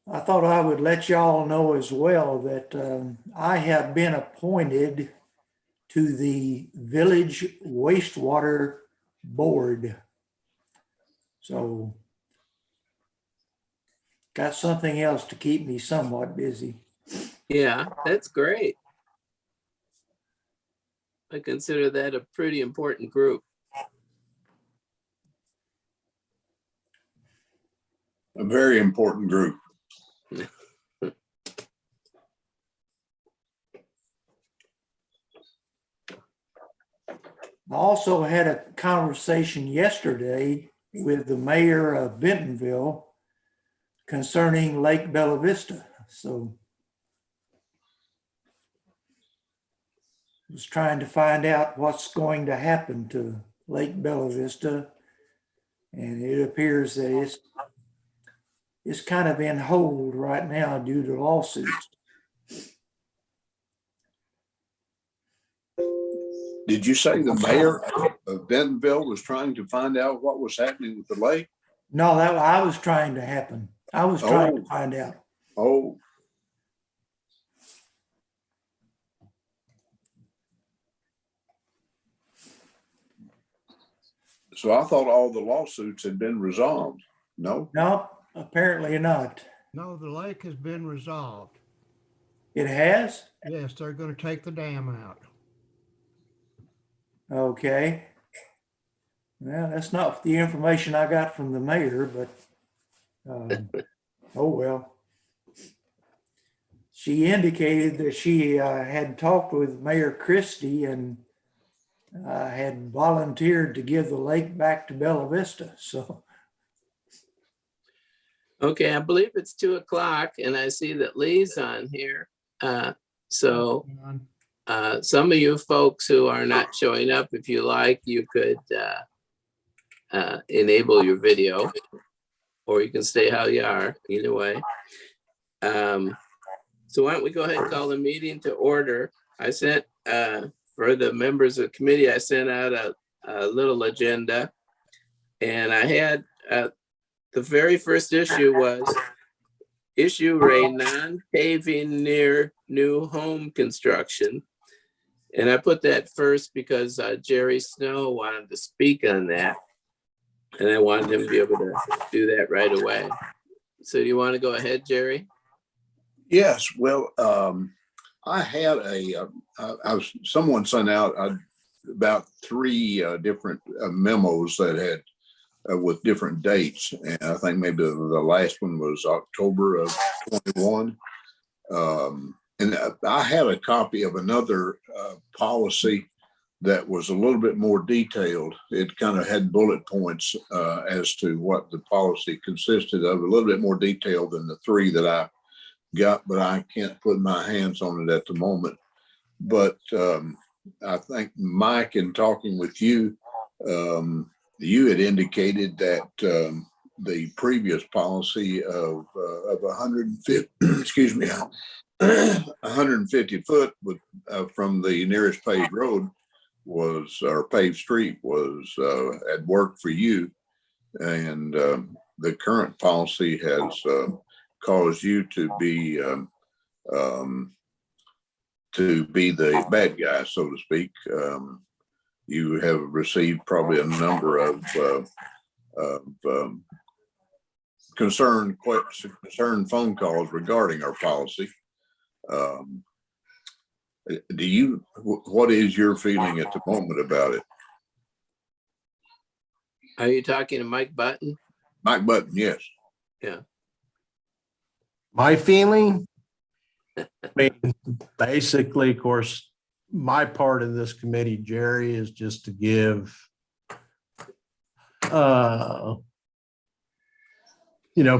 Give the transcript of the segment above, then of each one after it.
I thought I would let y'all know as well that I have been appointed to the Village Wastewater Board. So got something else to keep me somewhat busy. Yeah, that's great. I consider that a pretty important group. A very important group. I also had a conversation yesterday with the mayor of Bentonville concerning Lake Bella Vista. So I was trying to find out what's going to happen to Lake Bella Vista. And it appears that it's kind of in hold right now due to lawsuits. Did you say the mayor of Bentonville was trying to find out what was happening with the lake? No, that I was trying to happen. I was trying to find out. Oh. So I thought all the lawsuits had been resolved. No? No, apparently not. No, the lake has been resolved. It has? Yes, they're going to take the dam out. Okay. Well, that's not the information I got from the mayor, but oh well. She indicated that she had talked with Mayor Christie and had volunteered to give the lake back to Bella Vista. So. Okay, I believe it's 2:00 and I see that Lee's on here. So some of you folks who are not showing up, if you like, you could enable your video, or you can stay how you are, either way. So why don't we go ahead and call the meeting to order. I sent, for the members of the committee, I sent out a little agenda, and I had the very first issue was issue a non-paving near new home construction. And I put that first because Jerry Snow wanted to speak on that. And I wanted him to be able to do that right away. So do you want to go ahead, Jerry? Yes. Well, I had someone sent out about 3 different memos that had with different dates. And I think maybe the last one was October of 21. And I had a copy of another policy that was a little bit more detailed. It kind of had bullet points as to what the policy consisted of, a little bit more detailed than the 3 that I got, but I can't put my hands on it at the moment. But I think, Mike, in talking with you, you had indicated that the previous policy of 150, excuse me, 150 foot with, from the nearest paved road was, or paved street was at work for you. And the current policy has caused you to be the bad guy, so to speak. You have received probably a number of concerned phone calls regarding our policy. What is your feeling at the moment about it? Are you talking to Mike Button? Mike Button, yes. Yeah. My feeling, I mean, basically, of course, my part of this committee, Jerry, is just to give,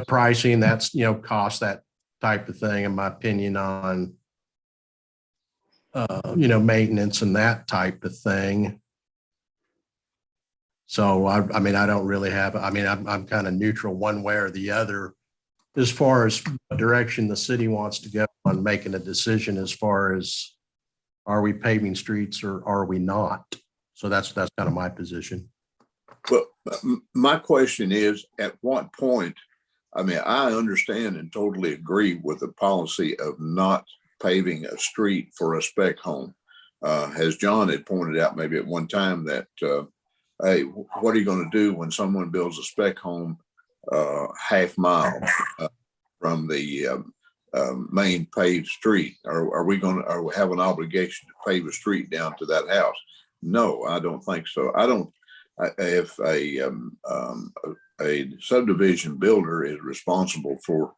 pricing, that's, cost, that type of thing, in my opinion, on, maintenance and that type of thing. So, I mean, I don't really have, I'm kind of neutral one way or the other as far as what direction the city wants to go on making a decision as far as, are we paving streets or are we not? So that's kind of my position. Well, my question is, at what point, I mean, I understand and totally agree with the policy of not paving a street for a spec home. As John had pointed out maybe at one time that, hey, what are you going to do when someone builds a spec home half mile from the main paved street? Are we going to have an obligation to pave a street down to that house? No, I don't think so. If a subdivision builder is responsible for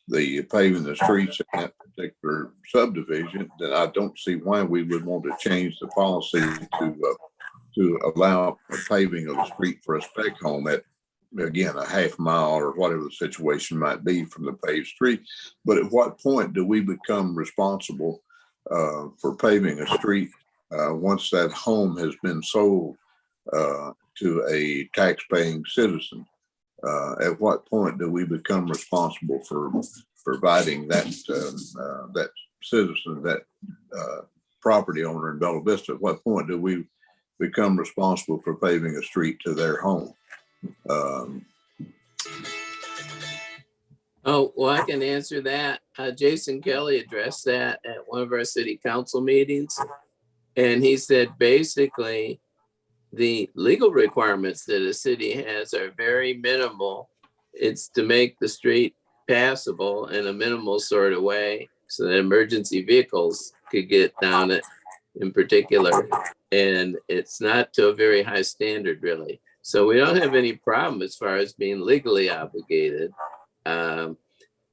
the paving the streets in that particular subdivision, then I don't see why we would want to change the policy to allow a paving of the street for a spec home at, again, a half mile or whatever the situation might be from the paved street. But at what point do we become responsible for paving a street once that home has been sold to a tax-paying citizen? At what point do we become responsible for providing that that citizen, that property owner in Bella Vista? At what point do we become responsible for paving a street to their home? Oh, well, I can answer that. Jason Kelly addressed that at one of our city council meetings. And he said, basically, the legal requirements that a city has are very minimal. It's to make the street passable in a minimal sort of way so that emergency vehicles could get down it in particular. And it's not to a very high standard, really. So we don't have any problem as far as being legally obligated.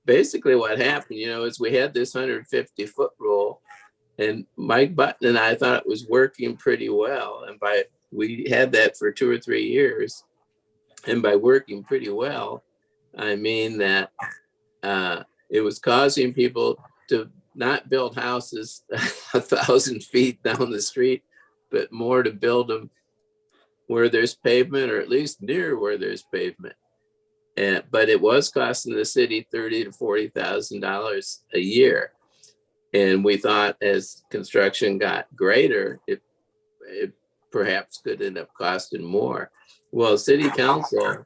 Basically what happened, is we had this 150-foot rule, and Mike Button and I thought it was working pretty well. And we had that for 2 or 3 years. And by working pretty well, I mean that it was causing people to not build houses 1,000 feet down the street, but more to build them where there's pavement, or at least near where there's pavement. But it was costing the city $30,000 to $40,000 a year. And we thought as construction got greater, it perhaps could end up costing more. Well, city council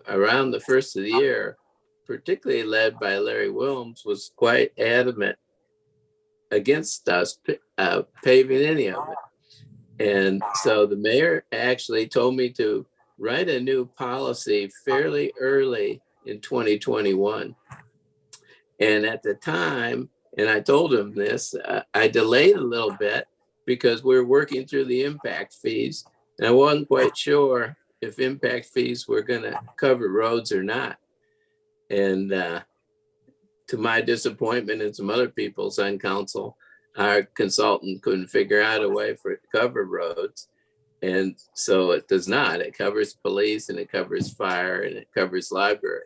around the first of the year, particularly led by Larry Williams, was quite adamant against us paving any of it. And so the mayor actually told me to write a new policy fairly early in 2021. And at the time, and I told him this, I delayed a little bit because we're working through the impact fees. And I wasn't quite sure if impact fees were going to cover roads or not. And to my disappointment and some other people's on council, our consultant couldn't figure out a way for it to cover roads. And so it does not. It covers police, and it covers fire, and it covers library.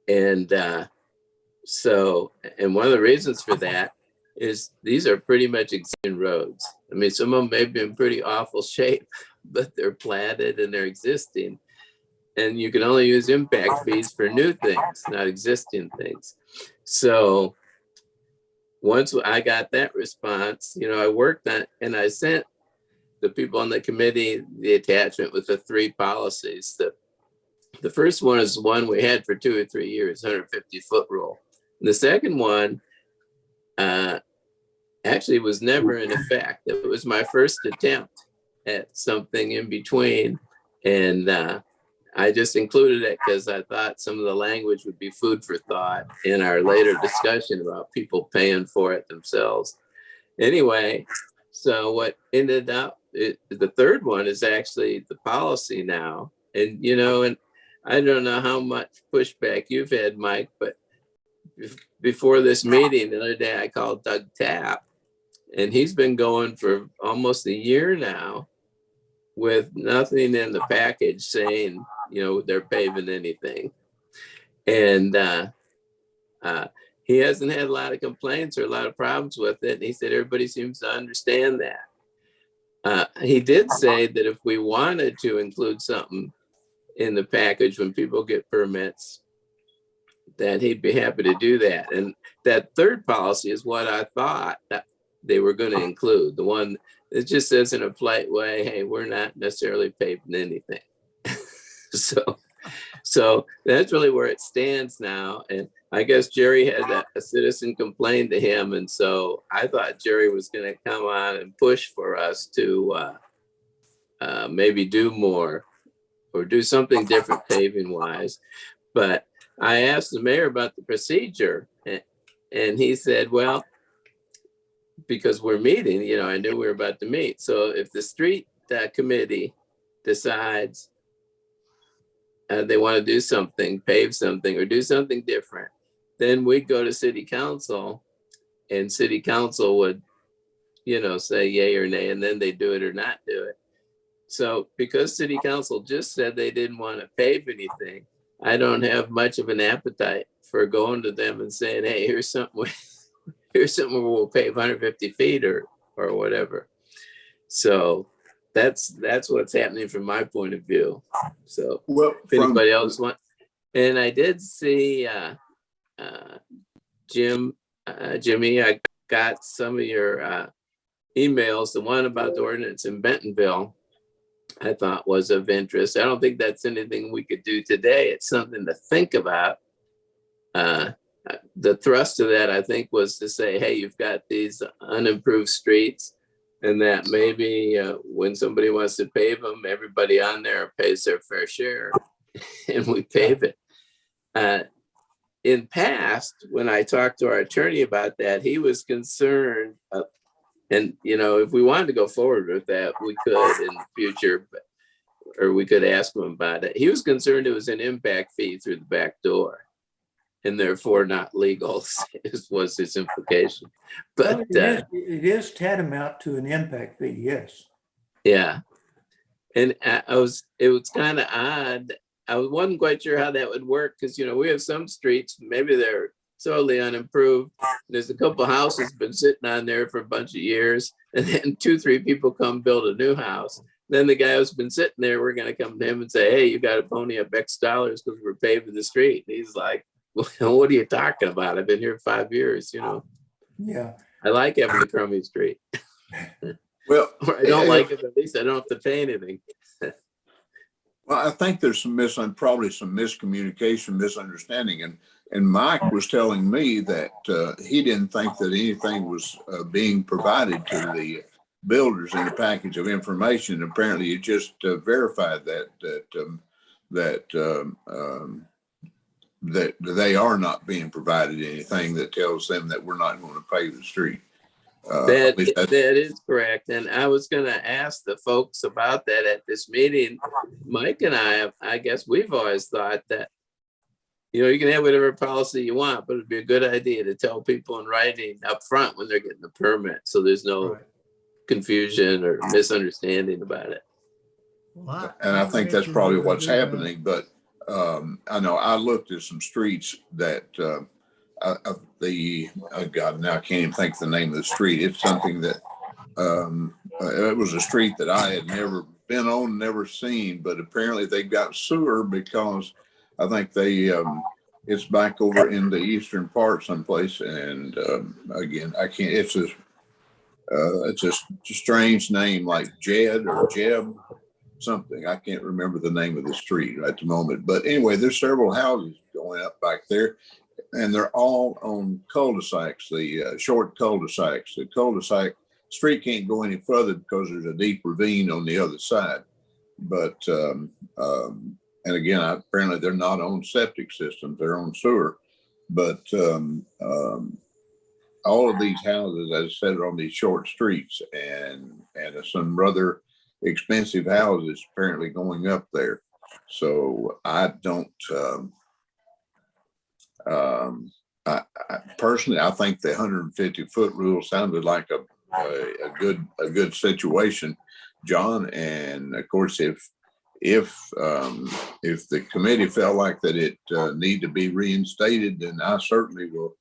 And and one of the reasons for that is these are pretty much existing roads. I mean, some of them may be in pretty awful shape, but they're platted and they're existing. And you can only use impact fees for new things, not existing things. So once I got that response, I worked on, and I sent the people on the committee the attachment with the 3 policies. The first one is the one we had for 2 or 3 years, 150-foot rule. And the second one actually was never in effect. It was my first attempt at something in between. And I just included it because I thought some of the language would be food for thought in our later discussion about people paying for it themselves. Anyway, so what ended up, the third one is actually the policy now. And, and I don't know how much pushback you've had, Mike, but before this meeting the other day, I called Doug Tapp, and he's been going for almost a year now with nothing in the package saying, they're paving anything. And he hasn't had a lot of complaints or a lot of problems with it. And he said, everybody seems to understand that. He did say that if we wanted to include something in the package when people get permits, that he'd be happy to do that. And that third policy is what I thought that they were going to include. The one that just says in a polite way, hey, we're not necessarily paving anything. So that's really where it stands now. And I guess Jerry had a citizen complain to him. And so I thought Jerry was going to come on and push for us to maybe do more or do something different paving wise. But I asked the mayor about the procedure, and he said, well, because we're meeting, you know, I knew we were about to meet. So if the street committee decides they want to do something, pave something or do something different, then we'd go to city council, and city council would, you know, say yay or nay, and then they do it or not do it. So because city council just said they didn't want to pave anything, I don't have much of an appetite for going to them and saying, hey, here's something where we'll pave 150 feet or whatever. So that's what's happening from my point of view. So Well, if anybody else want, and I did see Jimmy, I got some of your emails. The one about the ordinance in Bentonville, I thought was of interest. I don't think that's anything we could do today. It's something to think about. The thrust of that, I think, was to say, hey, you've got these unimproved streets, and that maybe when somebody wants to pave them, everybody on there pays their fair share and we pave it. In past, when I talked to our attorney about that, he was concerned, and you know, if we wanted to go forward with that, we could in the future, or we could ask him about it. He was concerned it was an impact fee through the back door, and therefore not legal, was his implication. But Well, it is tantamount to an impact fee, yes. yeah, and it was kind of odd. I wasn't quite sure how that would work because, you know, we have some streets, maybe they're totally unimproved. There's a couple houses been sitting on there for a bunch of years, and then 2-3 people come build a new house. Then the guy who's been sitting there, we're going to come to him and say, hey, you got to pony up X dollars because we're paving the street. And he's like, well, what are you talking about? I've been here 5 years, you know. Yeah. I like having a crummy street. Well, Or I don't like it, but at least I don't have to pay anything. well, I think there's probably some miscommunication, misunderstanding, and Mike was telling me that he didn't think that anything was being provided to the builders in the package of information. Apparently, you just verified that they are not being provided anything that tells them that we're not going to pave the street. That is correct. And I was going to ask the folks about that at this meeting. Mike and I guess we've always thought that, you know, you can have whatever policy you want, but it'd be a good idea to tell people in writing up front when they're getting the permit, so there's no confusion or misunderstanding about it. Well, And I think that's probably what's happening. But I know I looked at some streets that God, now I can't even think of the name of the street. It's something that it was a street that I had never been on, never seen, but apparently they got sewer because I think it's back over in the eastern part someplace. And again, I can't, it's a strange name like Jed or Jeb something. I can't remember the name of the street at the moment. But anyway, there's several houses going up back there, and they're all on cul-de-sacs, the short cul-de-sacs. The cul-de-sac street can't go any further because there's a deep ravine on the other side. But, and again, apparently they're not on septic systems, they're on sewer. But all of these houses, as I said, are on these short streets, and some rather expensive houses apparently going up there. So I don't, I personally, I think the 150-foot rule sounded like a good situation, John. And of course, if the committee felt like that it need to be reinstated, then I certainly will,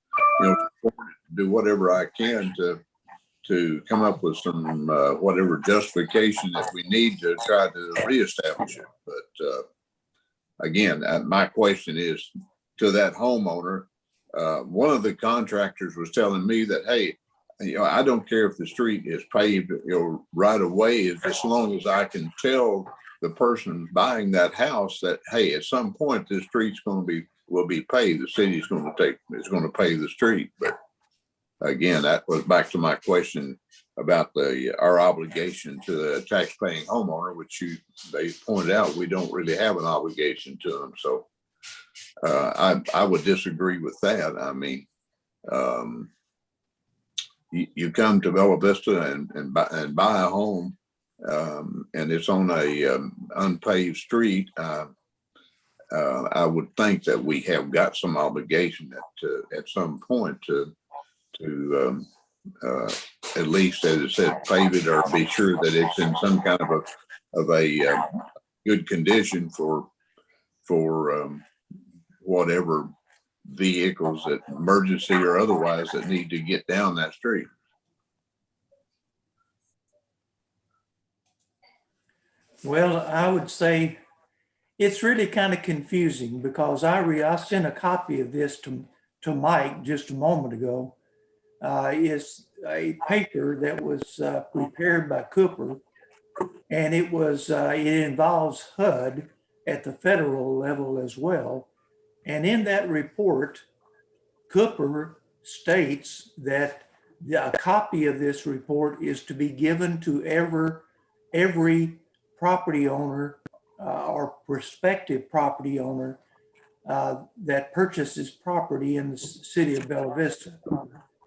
do whatever I can to come up with some whatever justification that we need to try to reestablish it. But again, my question is to that homeowner. One of the contractors was telling me that, hey, I don't care if the street is paved, right away, as long as I can tell the person buying that house that, hey, at some point, this street's will be paved. The city's going to pave the street. But again, that was back to my question about our obligation to the tax-paying homeowner, which they pointed out we don't really have an obligation to them. So I would disagree with that. I mean, you come to Bella Vista and buy a home, and it's on a unpaved street. I would think that we have got some obligation at some point to at least, as it said, pave it or be sure that it's in some kind of a good condition for whatever vehicles that emergency or otherwise that need to get down that street. Well, I would say it's really kind of confusing because I sent a copy of this to Mike just a moment ago. It's a paper that was prepared by Cooper, and it involves HUD at the federal level as well. And in that report, Cooper states that a copy of this report is to be given to every property owner or prospective property owner that purchases property in the city of Bella Vista.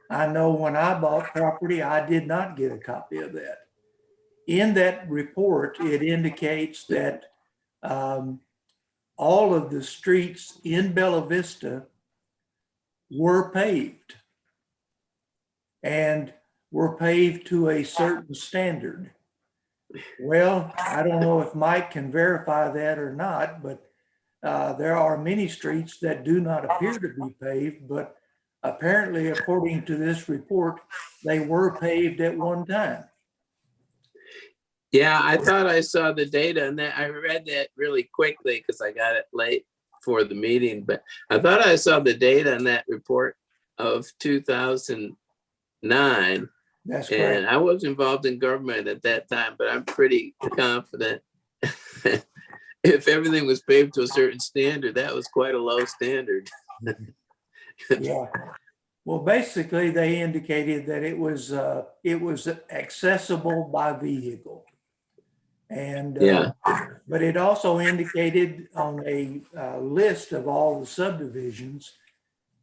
I know when I bought property, I did not get a copy of that. In that report, it indicates that all of the streets in Bella Vista were paved and were paved to a certain standard. Well, I don't know if Mike can verify that or not, but there are many streets that do not appear to be paved, but apparently, according to this report, they were paved at one time. Yeah, I thought I saw the data, and that I read that really quickly because I got it late for the meeting, but I thought I saw the data in that report of 2009. That's And correct. I was involved in government at that time, but I'm pretty confident if everything was paved to a certain standard, that was quite a low standard. Yeah. Well, basically, they indicated that it was accessible by vehicle, and Yeah. but it also indicated on a list of all the subdivisions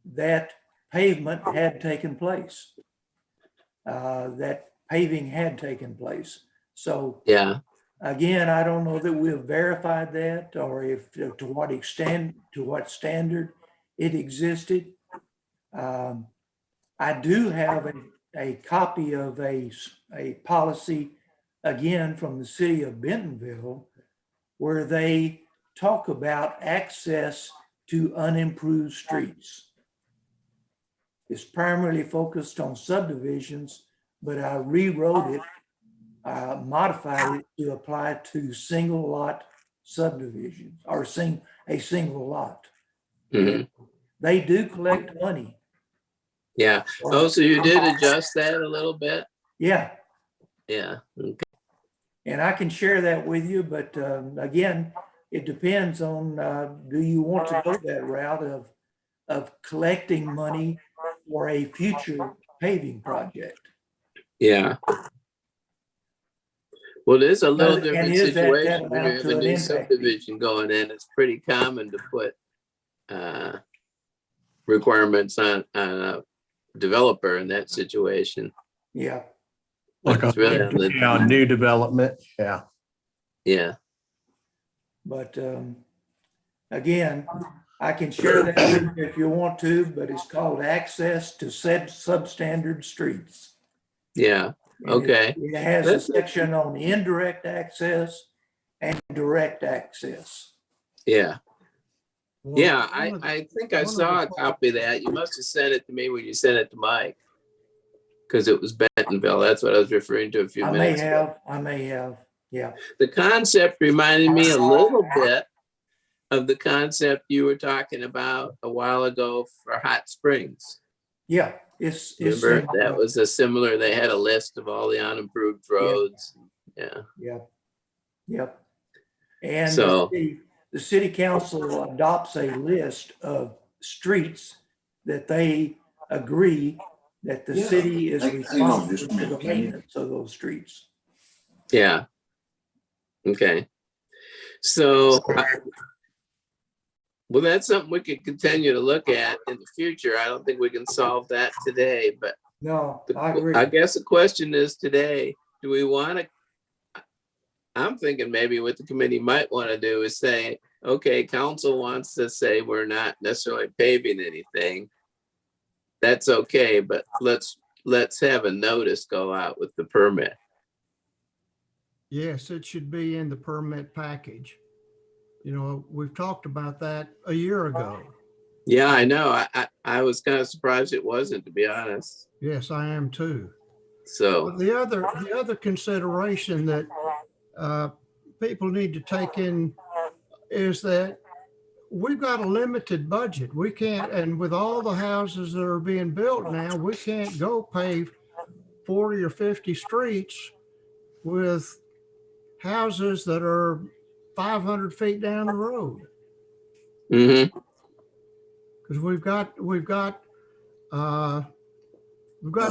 that pavement had taken place. That paving had taken place. So Yeah. again, I don't know that we've verified that or if to what extent, to what standard it existed. I do have a copy of a policy, again, from the city of Bentonville, where they talk about access to unimproved streets. It's primarily focused on subdivisions, but I rewrote it, modified it to apply to single lot subdivisions or a single lot. Mhm. They do collect money. Yeah. Oh, so you did adjust that a little bit? Yeah, Yeah. Okay. and I can share that with you, but again, it depends on, do you want to go that route of collecting money for a future paving project? Yeah. Well, there's a little And different is that situation when you tantamount have to a an new impact fee? subdivision going in. It's pretty common to put requirements on a developer in that situation. Yeah, Like It's really on the, new development. Yeah. yeah. but again, I can share that with you if you want to, but it's called access to said substandard streets. Yeah. And Okay. It has a That's- section on indirect access and direct access. Yeah. Well, Yeah. one of the- I think I one of saw a the- copy of that. You must have sent it to me when you sent it to Mike. Because it was Bentonville. That's what I was referring to a few I may minutes ago. have, yeah. The concept reminded me a little bit of the concept you were talking about a while ago for Hot Springs. Yeah, it's Remember, that was a similar, they had a list of all the unimproved roads. Yeah. Yep. And So, the city council adopts a list of streets that they agree that the Yeah. city is Hang on just a responsible for the minute, can you? maintenance of those streets. yeah, okay. So, well, that's something we could continue to look at in the future. I don't think we can solve that today, but No, I agree. I guess the question is today, do we want to, I'm thinking maybe what the committee might want to do is say, okay, council wants to say we're not necessarily paving anything. That's okay, but let's have a notice go out with the permit. Yes, it should be in the permit package. You know, we've talked about that a year ago. Yeah, I know. I was kind of surprised it wasn't, to be honest. Yes, I am too. So, But the other consideration that people need to take in is that we've got a limited budget. We can't, and with all the houses that are being built now, we can't go pave 40 or 50 streets with houses that are 500 feet down the road. mhm. Because we've got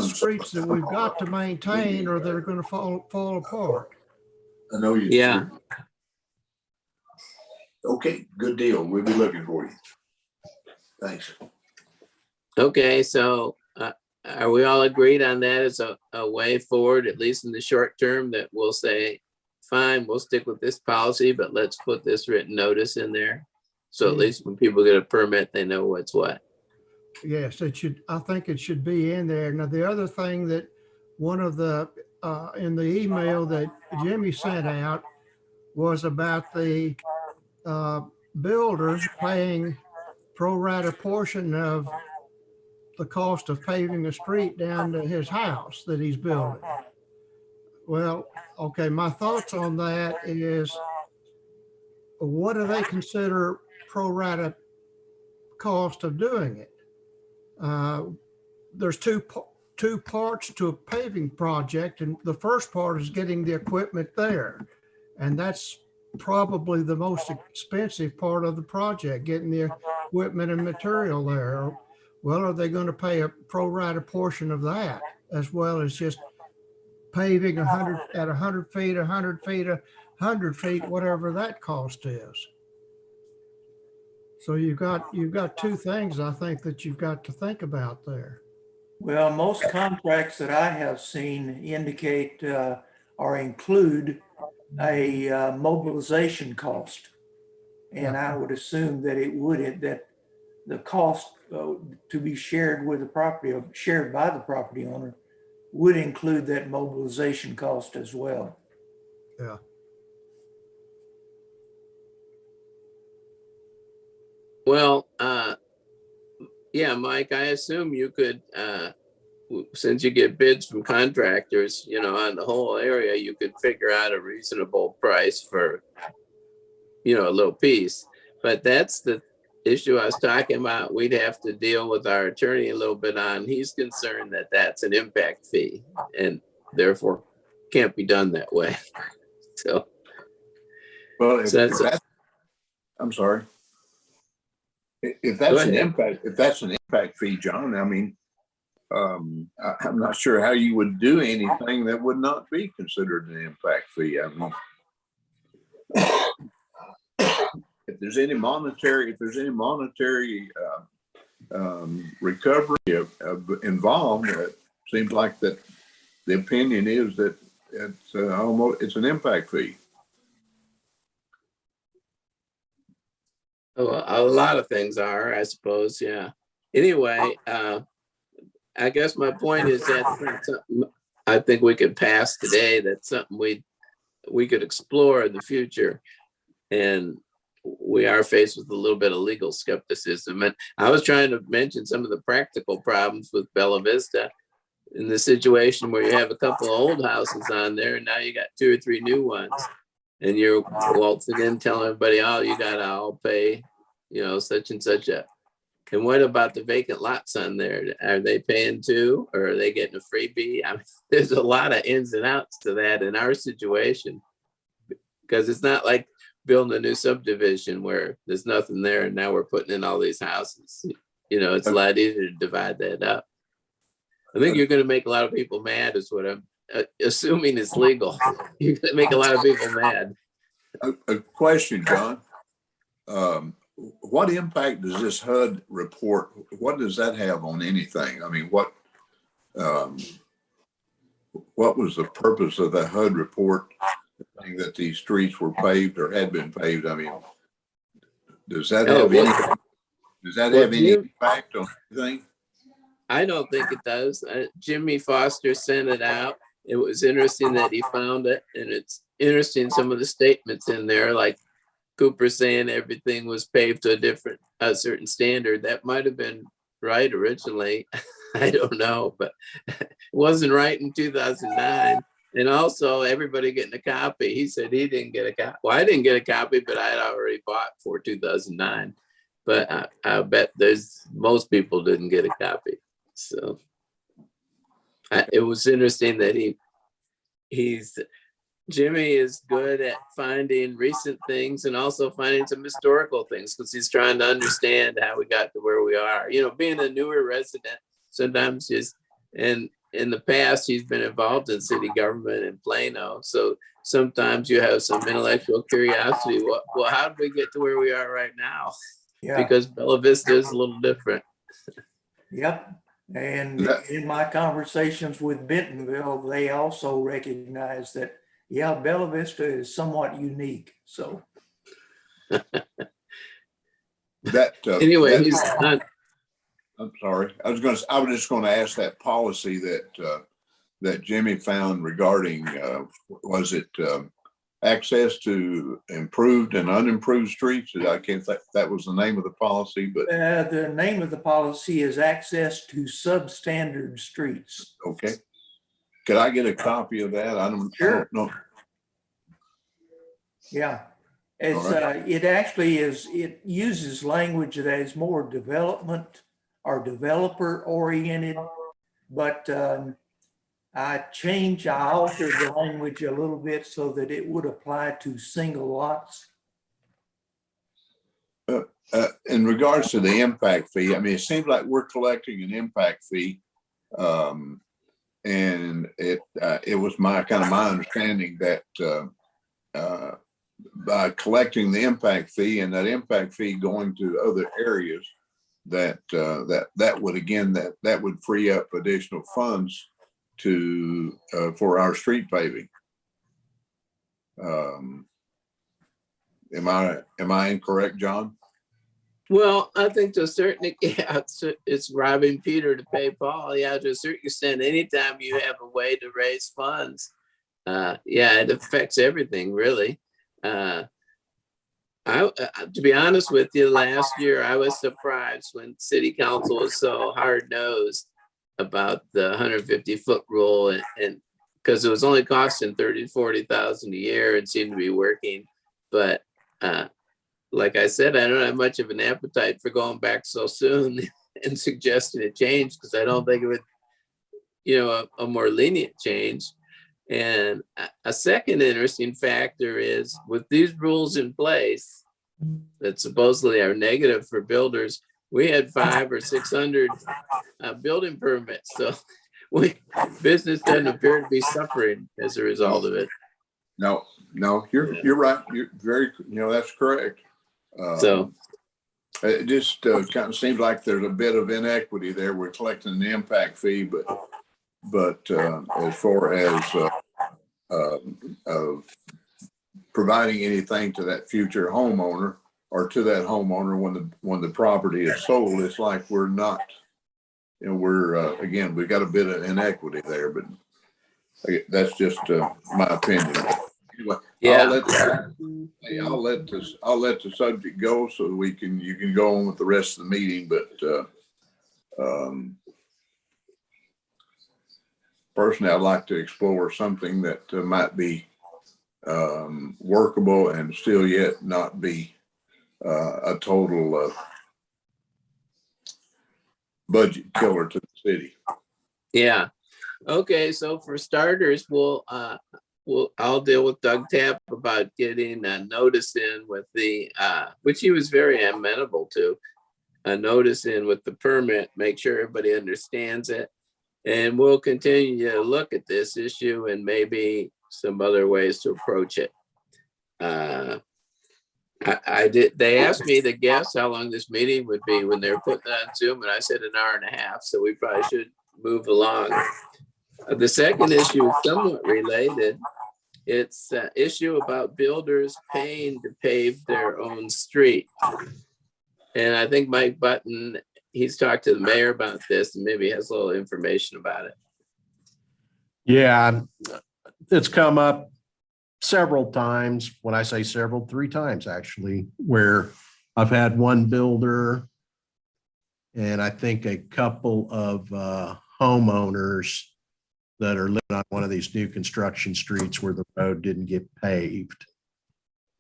streets that we've got to maintain or they're going to fall apart. I know you. Yeah. Okay, good deal. We'll be looking for you. Thanks. Okay, so are we all agreed on that as a way forward, at least in the short term, that we'll say, fine, we'll stick with this policy, but let's put this written notice in there. So at Yeah. least when people get a permit, they know what's what. Yes, it should. I think it should be in there. Now, the other thing that one of the in the email that Jimmy sent out was about the builder paying pro rata portion of the cost of paving a street down to his house that he's building. Well, okay, my thoughts on that is, what do they consider pro rata cost of doing it? There's two parts to a paving project, and the first part is getting the equipment there, and that's probably the most expensive part of the project, getting the equipment and material there. Well, are they going to pay a pro rata portion of that, as well as just paving 100 at 100 feet, 100 feet, 100 feet, whatever that cost is? So you've got two things I think that you've got to think about there. Well, most contracts that I have seen indicate or include a mobilization cost. And I would assume that it would, that the cost to be shared with the property, or shared by the property owner, would include that mobilization cost as well. Yeah. Well, yeah, Mike, I assume you could, since you get bids from contractors, on the whole area, you could figure out a reasonable price for, a little piece. But that's the issue I was talking about. We'd have to deal with our attorney a little bit on. He's concerned that that's an impact fee and therefore can't be done that way. So, Well, if that's that's, I'm sorry. If that's an impact fee, John, I mean, I'm not sure how you would do anything that would not be considered an impact fee. I mean, if there's any monetary recovery involved, it seems like that the opinion is that it's an impact fee. a lot of things are, I suppose. Yeah. Anyway, I guess my point is that's not something I think we could pass today. That's something we could explore in the future. And we are faced with a little bit of legal skepticism. And I was trying to mention some of the practical problems with Bella Vista in the situation where you have a couple of old houses on there, and now you got 2 or 3 new ones. And you're waltzing in telling everybody, oh, you gotta all pay, such and such a. And what about the vacant lots on there? Are they paying too, or are they getting a freebie? I mean, there's a lot of ins and outs to that in our situation, because it's not like building a new subdivision where there's nothing there, and now we're putting in all these houses. You know, it's a lot easier to divide that up. I think you're going to make a lot of people mad, is what I'm assuming it's legal. You're going to make a lot of people mad. A question, John. What impact does this HUD report, what does that have on anything? I mean, what was the purpose of the HUD report saying that these streets were paved or had been paved? I mean, does that have any impact on anything? I don't think it does. Jimmy Foster sent it out. It was interesting that he found it, and it's interesting some of the statements in there, like Cooper saying everything was paved to a certain standard. That might have been right originally. I don't know, but it wasn't right in 2009. And also everybody getting a copy. He said he didn't get a copy. Well, I didn't get a copy, but I had already bought for 2009. But I bet most people didn't get a copy. So it was interesting that Jimmy is good at finding recent things and also finding some historical things, because he's trying to understand how we got to where we are. You know, being a newer resident, sometimes and in the past, he's been involved in city government in Plano. So sometimes you have some intellectual curiosity. Well, how did we get to where we are right now? Yeah. Because Bella Vista is a little different. Yep. And in my conversations with Bentonville, they also recognize that, yeah, Bella Vista is somewhat unique. So anyway, I'm sorry. I was just going to ask that policy that Jimmy found regarding, was it access to improved and unimproved streets? I can't think that was the name of the policy, but the name of the policy is access to substandard streets. okay. Could I get a copy of that? I don't know. Yeah. It's, it actually is, it uses language that is more development or developer oriented, but I altered the language a little bit so that it would apply to single lots. In regards to the impact fee, I mean, it seems like we're collecting an impact fee. And it was my understanding that by collecting the impact fee and that impact fee going to other areas, that would free up additional funds for our street paving. Am I incorrect, John? Well, I think to a certain extent, it's robbing Peter to pay Paul. Yeah, to a certain extent, anytime you have a way to raise funds, it affects everything, really. To be honest with you, last year I was surprised when City Council was so hard-nosed about the 150-foot rule, and because it was only costing $30,000 to $40,000 a year and seemed to be working, but like I said, I don't have much of an appetite for going back so soon and suggesting a change, because I don't think it would, a more lenient change. And a second interesting factor is, with these rules in place that supposedly are negative for builders, we had 500 or 600 building permits. So business doesn't appear to be suffering as a result of it. No, you're right. You're very, that's correct. So it just kind of seems like there's a bit of inequity there. We're collecting the impact fee, but as far as providing anything to that future homeowner or to that homeowner when the property is sold, it's like we're not. Again, we've got a bit of inequity there, but that's just my opinion. Anyway, yeah. I'll let the subject go so that you can go on with the rest of the meeting. But personally, I'd like to explore something that might be workable and still yet not be a total budget killer to the city. Yeah. Okay. So for starters, I'll deal with Doug Tapp about getting a notice in with the, which he was very amenable to, a notice in with the permit, make sure everybody understands it. And we'll continue to look at this issue and maybe some other ways to approach it. They asked me to guess how long this meeting would be when they were putting it on Zoom, and I said an hour and a half, so we probably should move along. The second issue is somewhat related. It's an issue about builders paying to pave their own street. And I think Mike Button, he's talked to the mayor about this and maybe has a little information about it. Yeah, it's come up several times. When I say several, 3 times actually, where I've had one builder and I think a couple of homeowners that are living on one of these new construction streets where the road didn't get paved.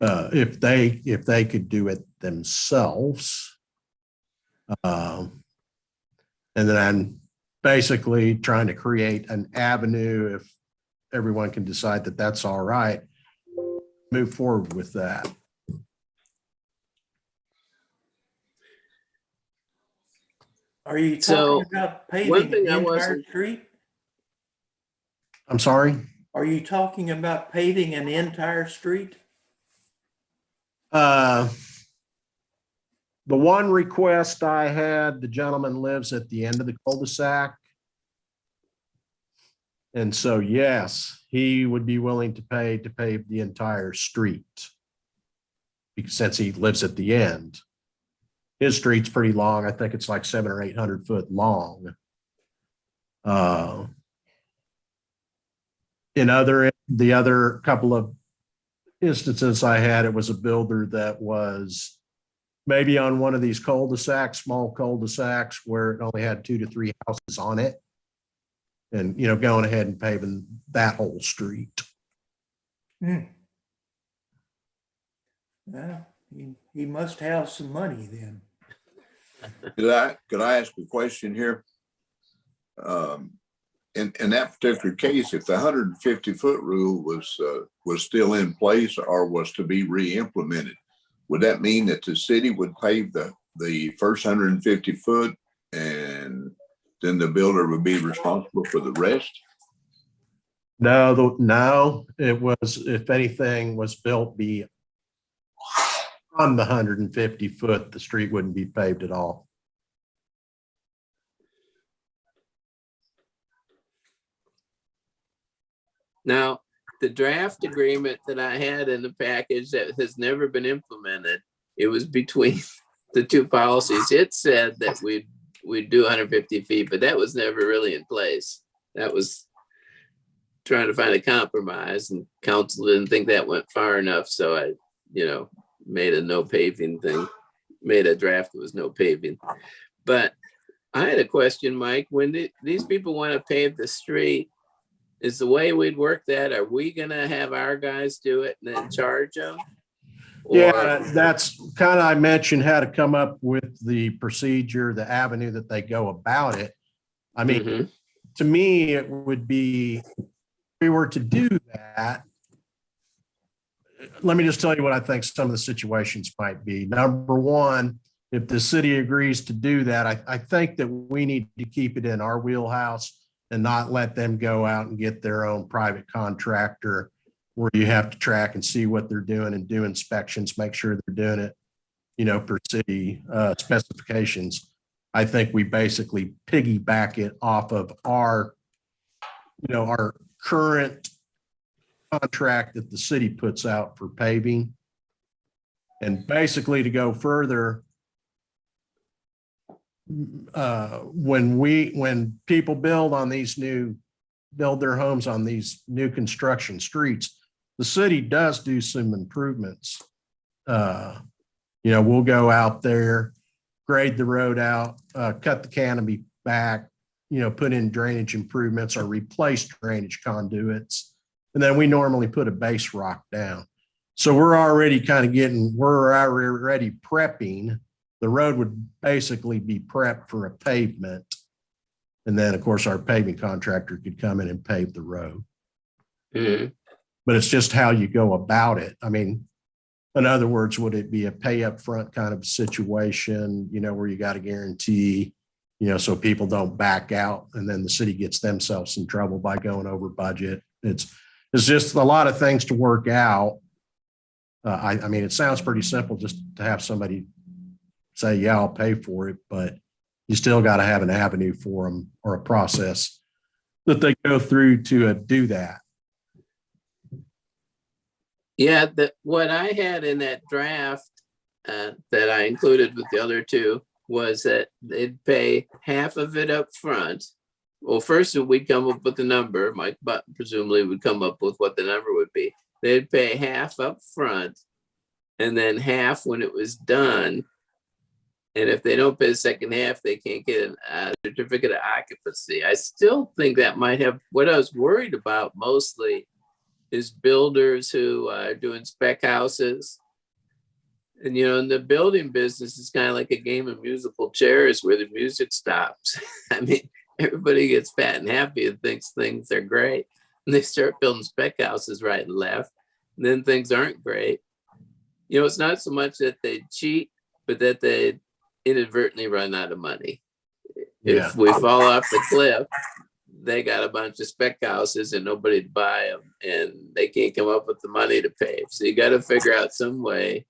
If they could do it themselves. And then I'm basically trying to create an avenue, if everyone can decide that that's all right, move forward with that. Are you So, talking about one paving thing the I entire wasn't- street? I'm sorry? Are you talking about paving an entire street? The one request I had, the gentleman lives at the end of the cul-de-sac. And so, yes, he would be willing to pave the entire street. Because since he lives at the end, his street's pretty long. I think it's like 700 or 800 foot long. The other couple of instances I had, it was a builder that was maybe on one of these cul-de-sacs, small cul-de-sacs where it only had 2 to 3 houses on it. And, going ahead and paving that whole street. Well, he must have some money then. Could I ask a question here? In that particular case, if the 150-foot rule was still in place or was to be re-implemented, would that mean that the city would pave the first 150 foot and then the builder would be responsible for the rest? No, it was, if anything was built beyond the 150 foot, the street wouldn't be paved at all. Now, the draft agreement that I had in the package that has never been implemented, it was between the two policies. It said that we'd do 150 feet, but that was never really in place. That was trying to find a compromise, and council didn't think that went far enough. So I, made a no paving thing, made a draft that was no paving. But I had a question, Mike, when these people want to pave the street, is the way we'd work that, are we gonna have our guys do it and then charge them? Yeah, that's kind of, I mentioned how to come up with the procedure, the avenue that they go about it. I mean, to me, it would be, if we were to do that, let me just tell you what I think some of the situations might be. Number one, if the city agrees to do that, I think that we need to keep it in our wheelhouse and not let them go out and get their own private contractor where you have to track and see what they're doing and do inspections, make sure they're doing it, per city specifications. I think we basically piggyback it off of our current contract that the city puts out for paving. And basically, to go further, when people build their homes on these new construction streets, the city does do some improvements. We'll go out there, grade the road out, cut the canopy back, put in drainage improvements or replace drainage conduits. And then we normally put a base rock down. So we're already prepping. The road would basically be prepped for a pavement. And then, of course, our paving contractor could come in and pave the road. but it's just how you go about it. I mean, in other words, would it be a pay up front kind of situation, you know, where you got a guarantee, you know, so people don't back out and then the city gets themselves in trouble by going over budget? It's just a lot of things to work out. I mean, it sounds pretty simple just to have somebody say, yeah, I'll pay for it, but you still got to have an avenue for them or a process that they go through to do that. Yeah, what I had in that draft that I included with the other two was that they'd pay half of it up front. Well, first we'd come up with the number. Mike Button presumably would come up with what the number would be. They'd pay half up front and then half when it was done. And if they don't pay the second half, they can't get a certificate of occupancy. I still think that might have, what I was worried about mostly is builders who are doing spec houses. And, you know, in the building business, it's kind of like a game of musical chairs where the music stops. I mean, everybody gets fat and happy and thinks things are great. And they start building spec houses right and left. And then things aren't great. You know, it's not so much that they cheat, but that they inadvertently run out of money. Yeah. If we fall off the cliff, they got a bunch of spec houses and nobody to buy them and they can't come up with the money to pay. So you got to figure out some way.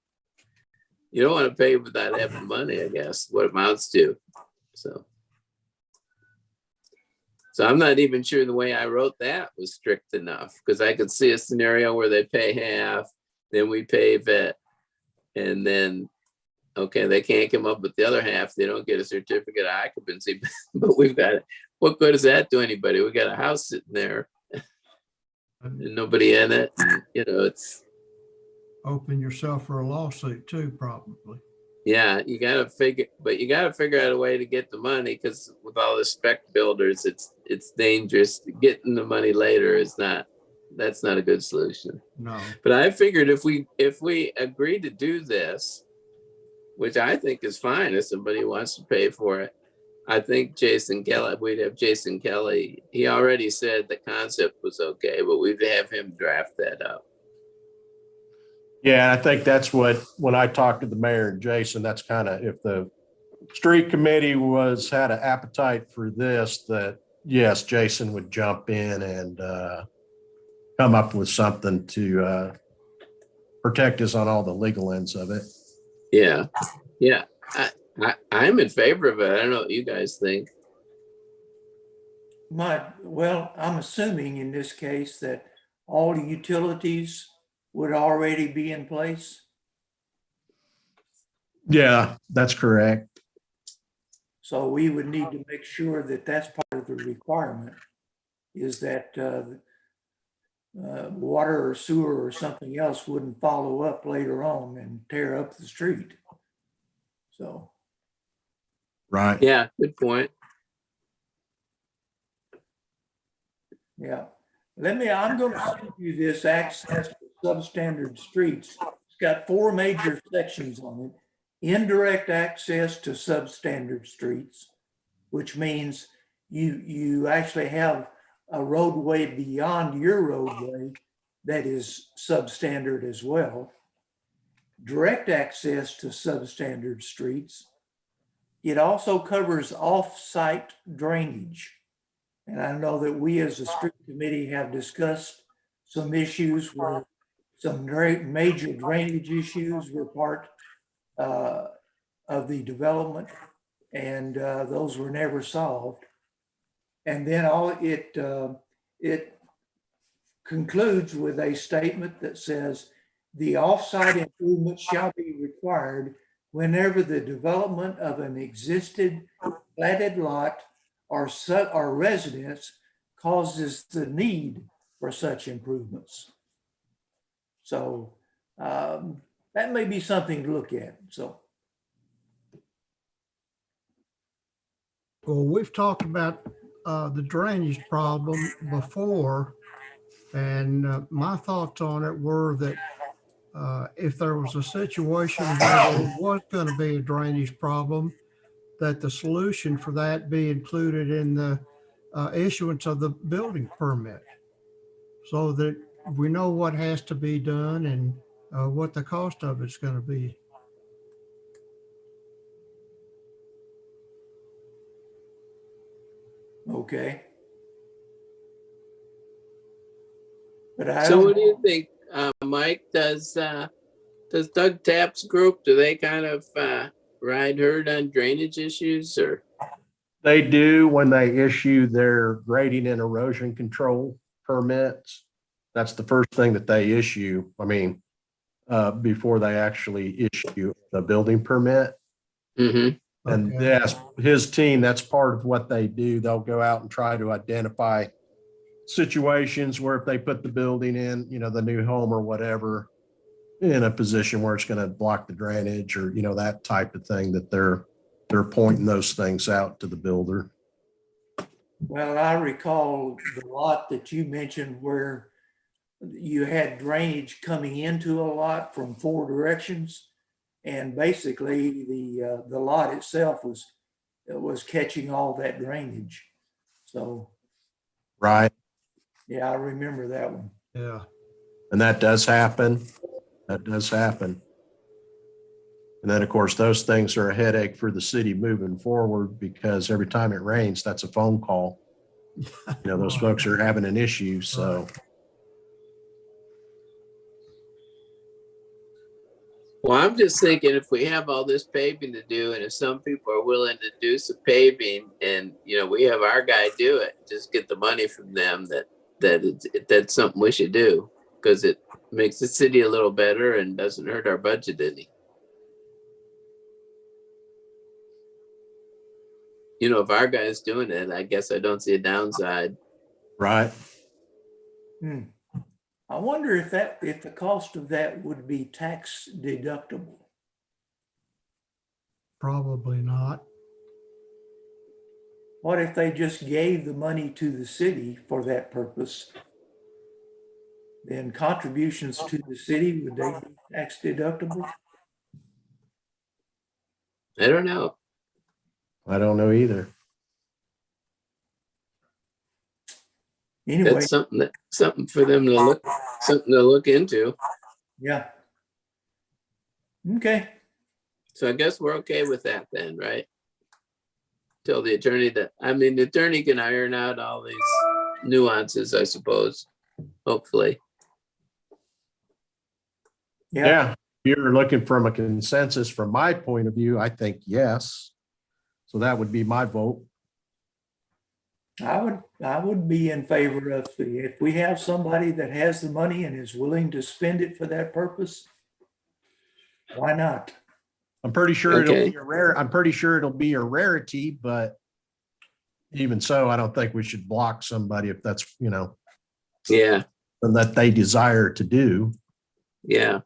You don't want to pay without having money, I guess, what it amounts to. So I'm not even sure the way I wrote that was strict enough, because I could see a scenario where they pay half, then we pave it, and then, okay, they can't come up with the other half. They don't get a certificate of occupancy, but we've got it. What good does that do anybody? We got a house sitting there and nobody in it. And, you know, it's. Open yourself for a lawsuit too, probably. Yeah, you got to figure out a way to get the money, because with all the spec builders, it's dangerous. Getting the money later that's not a good solution. No. But I figured if we agree to do this, which I think is fine if somebody wants to pay for it, I think we'd have Jason Kelly. He already said the concept was okay, but we'd have him draft that up. Yeah, I think that's when I talked to the mayor and Jason, that's kind of, if the street committee had an appetite for this, that yes, Jason would jump in and come up with something to protect us on all the legal ends of it. Yeah. I'm in favor of it. I don't know what you guys think. Well, I'm assuming in this case that all the utilities would already be in place. Yeah, that's correct. So we would need to make sure that that's part of the requirement, is that water or sewer or something else wouldn't follow up later on and tear up the street. So. Right. Yeah, good point. Yeah. I'm going to send you this access to substandard streets. It's got 4 major sections on it. Indirect access to substandard streets, which means you actually have a roadway beyond your roadway that is substandard as well. Direct access to substandard streets. It also covers off-site drainage. And I know that we as a street committee have discussed some issues where some major drainage issues were part of the development, and those were never solved. And then it concludes with a statement that says the off-site improvements shall be required whenever the development of an existing platted lot or residence causes the need for such improvements. So that may be something to look at. So. Well, we've talked about the drainage problem before, and my thoughts on it were that if there was a situation where there was going to be a drainage problem, that the solution for that be included in the issuance of the building permit, so that we know what has to be done and what the cost of it's going to be. Okay. But I So what don't, do you think, Mike? Does Doug Tapp's group, do they kind of ride herd on drainage issues or? They do when they issue their grading and erosion control permits. That's the first thing that they issue. I mean, before they actually issue the building permit. Mm-hmm. And Okay. yes, his team, that's part of what they do. They'll go out and try to identify situations where if they put the building in, the new home or whatever, in a position where it's going to block the drainage or, that type of thing, that they're pointing those things out to the builder. well, I recall the lot that you mentioned where you had drainage coming into a lot from 4 directions. And basically the lot itself was catching all that drainage. So, Right. yeah, I remember that one. Yeah. And that does happen. That does happen. And then, of course, those things are a headache for the city moving forward because every time it rains, that's a phone call. Those folks are having an issue. So, Right. Well, I'm just thinking if we have all this paving to do and if some people are willing to do some paving and, we have our guy do it, just get the money from them, that's something we should do because it makes the city a little better and doesn't hurt our budget any. If our guy's doing it, I guess I don't see a downside. right. I wonder if the cost of that would be tax deductible. Probably not. What if they just gave the money to the city for that purpose? Then contributions to the city, would they be tax deductible? I don't know. I don't know either. Anyway, That's something for them to look into. yeah. Okay. So I guess we're okay with that then, right? Till the attorney the attorney can iron out all these nuances, I suppose, hopefully. Yeah. If you're looking from a consensus from my point of view, I think yes. So that would be my vote. I would be in favor of if we have somebody that has the money and is willing to spend it for that purpose, why not? I'm pretty sure Okay. it'll be a rarity, but even so, I don't think we should block somebody if that's, Yeah, that they desire to do. yeah.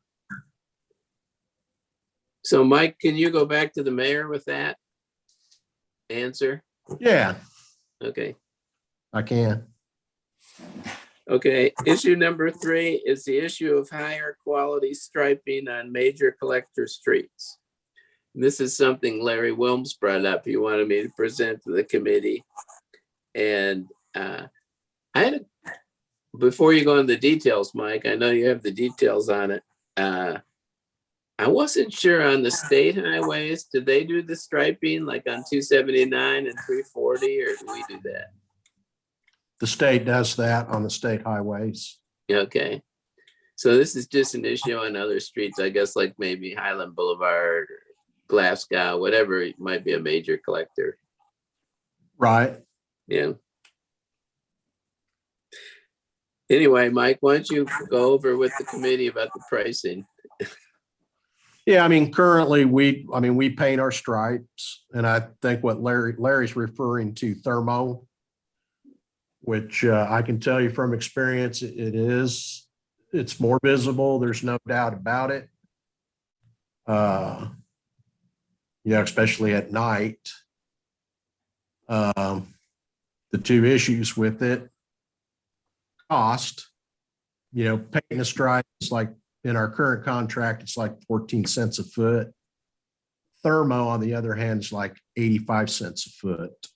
So Mike, can you go back to the mayor with that answer? Yeah, Okay. I can. Okay, issue number 3 is the issue of higher quality striping on major collector streets. This is something Larry Wilms brought up. He wanted me to present to the committee. And before you go into the details, Mike, I know you have the details on it. I wasn't sure on the state highways, did they do the striping like on 279 and 340, or do we do that? The state does that on the state highways. Okay. So this is just an issue on other streets, I guess, like maybe Highland Boulevard or Glasgow, whatever, it might be a major collector. Right. Yeah. Anyway, Mike, why don't you go over with the committee about the pricing? Yeah, currently we paint our stripes, and I think what Larry's referring to thermo, which I can tell you from experience, it's more visible. There's no doubt about it. Especially at night. The 2 issues with it: cost. Painting a stripe is like, in our current contract, it's like 14 cents a foot. Thermo, on the other hand, is like 85 cents a foot.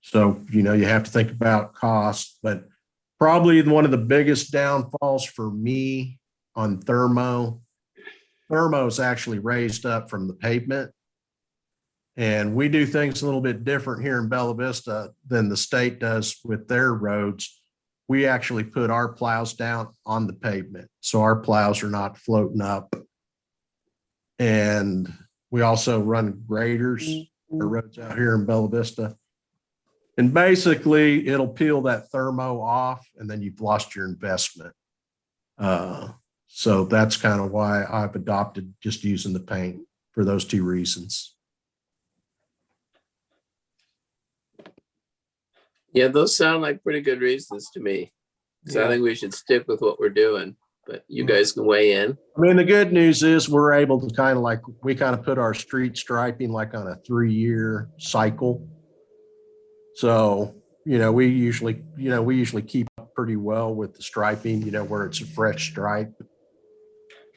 So, you have to think about cost, but Probably one of the biggest downfalls for me on thermo. Thermo is actually raised up from the pavement. And we do things a little bit different here in Bella Vista than the state does with their roads. We actually put our plows down on the pavement, so our plows are not floating up. And we also run graders for roads out here in Bella Vista. And basically, it'll peel that thermo off, and then you've lost your investment. So that's kind of why I've adopted just using the paint for those two reasons. Yeah, those sound like pretty good reasons to me. So I Yeah. think we should stick with what we're doing, but you guys can weigh in. I mean, the good news is we're able to kind of like, we kind of put our street striping like on a 3-year cycle. So, we usually keep up pretty well with the striping, where it's a fresh stripe.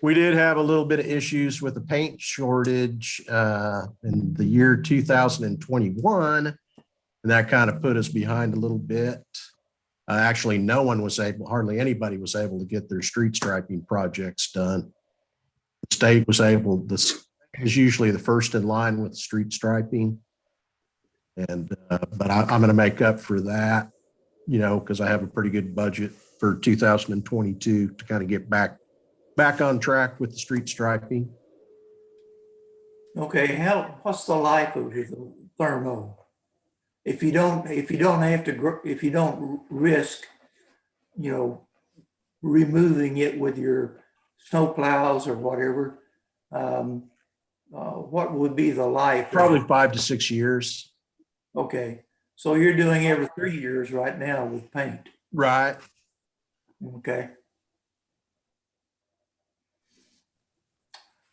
We did have a little bit of issues with the paint shortage in the year 2021, and that kind of put us behind a little bit. Actually, hardly anybody was able to get their street striping projects done. The state was able, this is usually the first in line with street striping. And, but I'm going to make up for that, because I have a pretty good budget for 2022 to kind of get back on track with the street striping. Okay, what's the life of the thermo? If you don't risk, removing it with your snow plows or whatever, what would be the life? Probably 5 to 6 years. Okay, so you're doing every 3 years right now with paint. Right. Okay.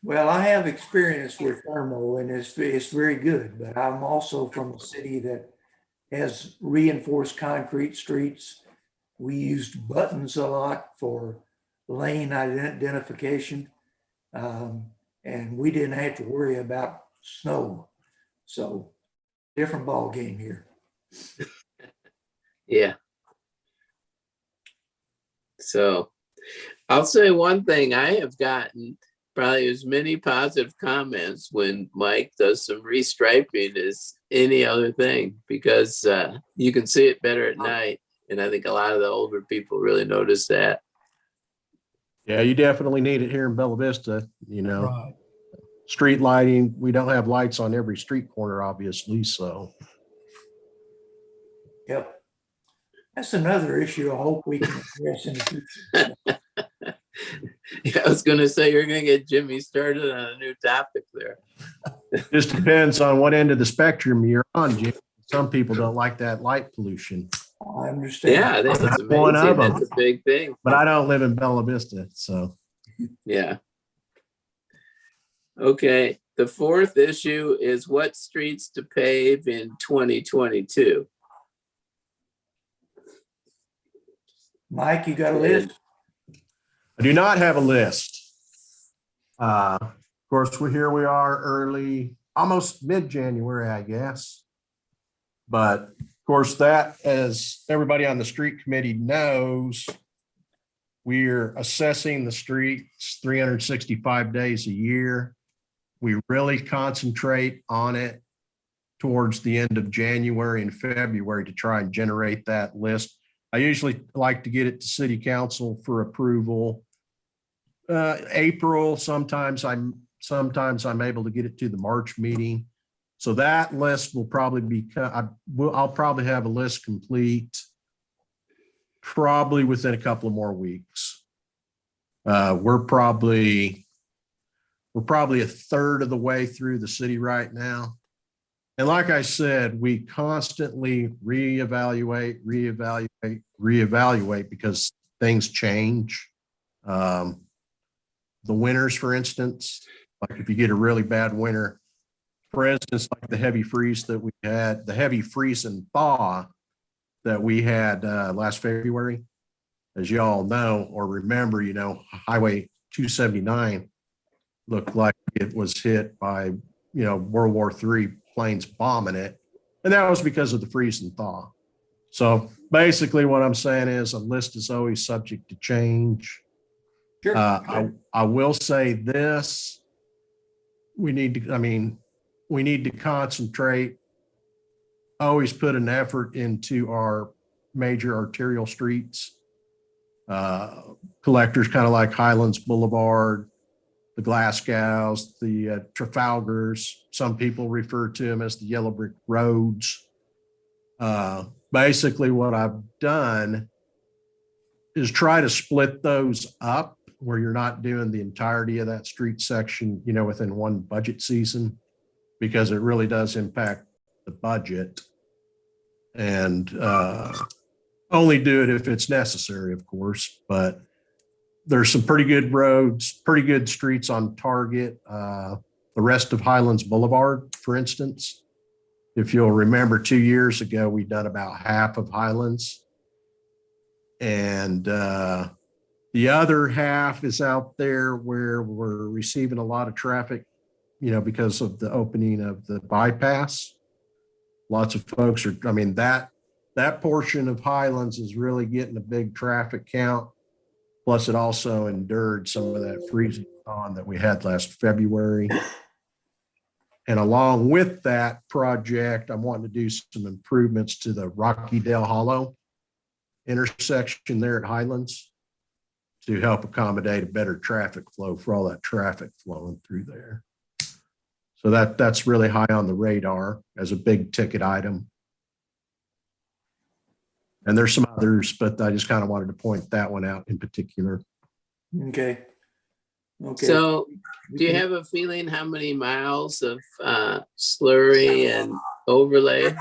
Well, I have experience with thermo and it's very good, but I'm also from a city that has reinforced concrete streets. We used buttons a lot for lane identification. And we didn't have to worry about snow. So different ball game here. Yeah. So I'll say one thing, I have gotten probably as many positive comments when Mike does some restriping as any other thing, because you can see it better at night. And I think a lot of the older people really notice that. Yeah, you definitely need it here in Bella Vista, Right. Street lighting. We don't have lights on every street corner, obviously. So, Yep. That's another issue I hope we can address in the future. Yeah, I was going to say, you're going to get Jimmy started on a new topic there. just depends on what end of the spectrum you're on, Jim. Some people don't like that light pollution, I understand. Yeah, that's One of amazing. them. That's a big thing. but I don't live in Bella Vista. So, Yeah. Okay. The fourth issue is what streets to pave in 2022. Mike, you got a list? I do not have a list. Of course, we are early, almost mid-January, I guess. But of course, that, as everybody on the street committee knows, we're assessing the streets 365 days a year. We really concentrate on it towards the end of January and February to try and generate that list. I usually like to get it to city council for approval. April, sometimes I'm able to get it to the March meeting. So that list will probably be, I'll probably have a list complete probably within a couple of more weeks. We're probably a third of the way through the city right now. And like I said, we constantly reevaluate because things change. The winters, for instance, like if you get a really bad winter, for instance, like the heavy freeze and thaw that we had last February, as you all know or remember, Highway 279 looked like it was hit by, World War III planes bombing it. And that was because of the freeze and thaw. So basically what I'm saying is a list is always subject to change. Sure. I will say this, we need to concentrate, always put an effort into our major arterial streets. Collectors kind of like Highlands Boulevard, the Glasgows, the Trafalgars. Some people refer to them as the yellow brick roads. Basically what I've done is try to split those up where you're not doing the entirety of that street section, within one budget season, because it really does impact the budget. And only do it if it's necessary, of course, but there's some pretty good roads, pretty good streets on target. The rest of Highlands Boulevard, for instance, if you'll remember 2 years ago, we'd done about half of Highlands. And the other half is out there where we're receiving a lot of traffic, because of the opening of the bypass. Lots of folks are, that portion of Highlands is really getting a big traffic count. Plus it also endured some of that freezing on that we had last February. And along with that project, I'm wanting to do some improvements to the Rocky Dale Hollow intersection there at Highlands to help accommodate a better traffic flow for all that traffic flowing through there. So that's really high on the radar as a big ticket item. And there's some others, but I just kind of wanted to point that one out in particular. Okay. Okay. So do you have a feeling how many miles of slurry and overlay?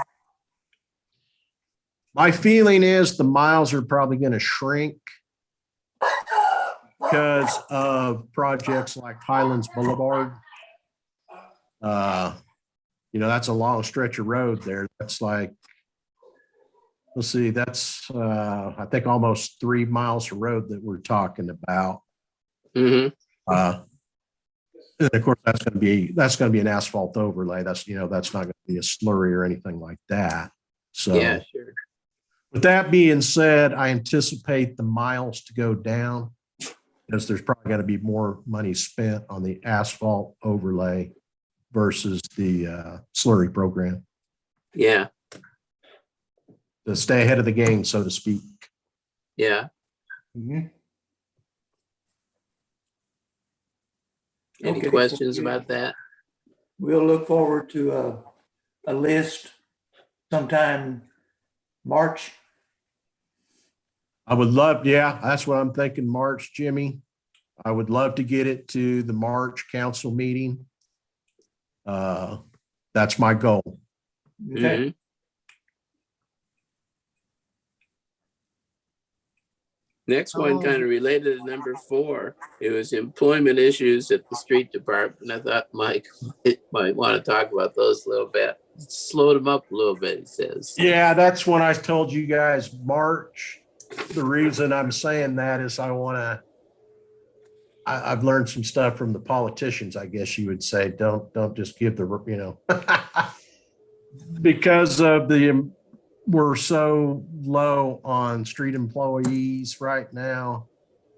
My feeling is the miles are probably going to shrink because of projects like Highlands Boulevard. That's a long stretch of road there. That's like, let's see, that's I think almost 3 miles of road that we're talking about. Mm-hmm. And of course, that's going to be an asphalt overlay. That's not going to be a slurry or anything like that. So Yeah, sure. with that being said, I anticipate the miles to go down because there's probably going to be more money spent on the asphalt overlay versus the slurry program Yeah, to stay ahead of the game, so to speak. yeah. Mhm. Any Okay. questions about that? We'll look forward to a list sometime March. I would love, yeah, that's what I'm thinking, March, Jimmy. I would love to get it to the March council meeting. That's my goal. Okay. Mhm. Next one kind of related to number 4. It was employment issues at the street department. I thought Mike might want to talk about those a little bit. Slowed him up a little bit, he says. Yeah, that's when I told you guys March. The reason I'm saying that is I've learned some stuff from the politicians, I guess you would say. Don't just give because of we're so low on street employees right now.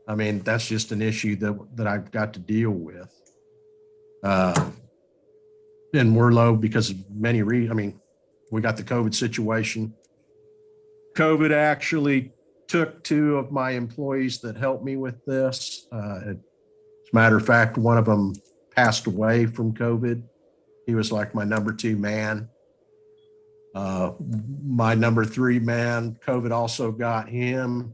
That's just an issue that I've got to deal with. And we're low because of many reasons. We got the COVID situation. COVID actually took 2 of my employees that helped me with this. As a matter of fact, one of them passed away from COVID. He was like my number 2 man. My number 3 man, COVID also got him.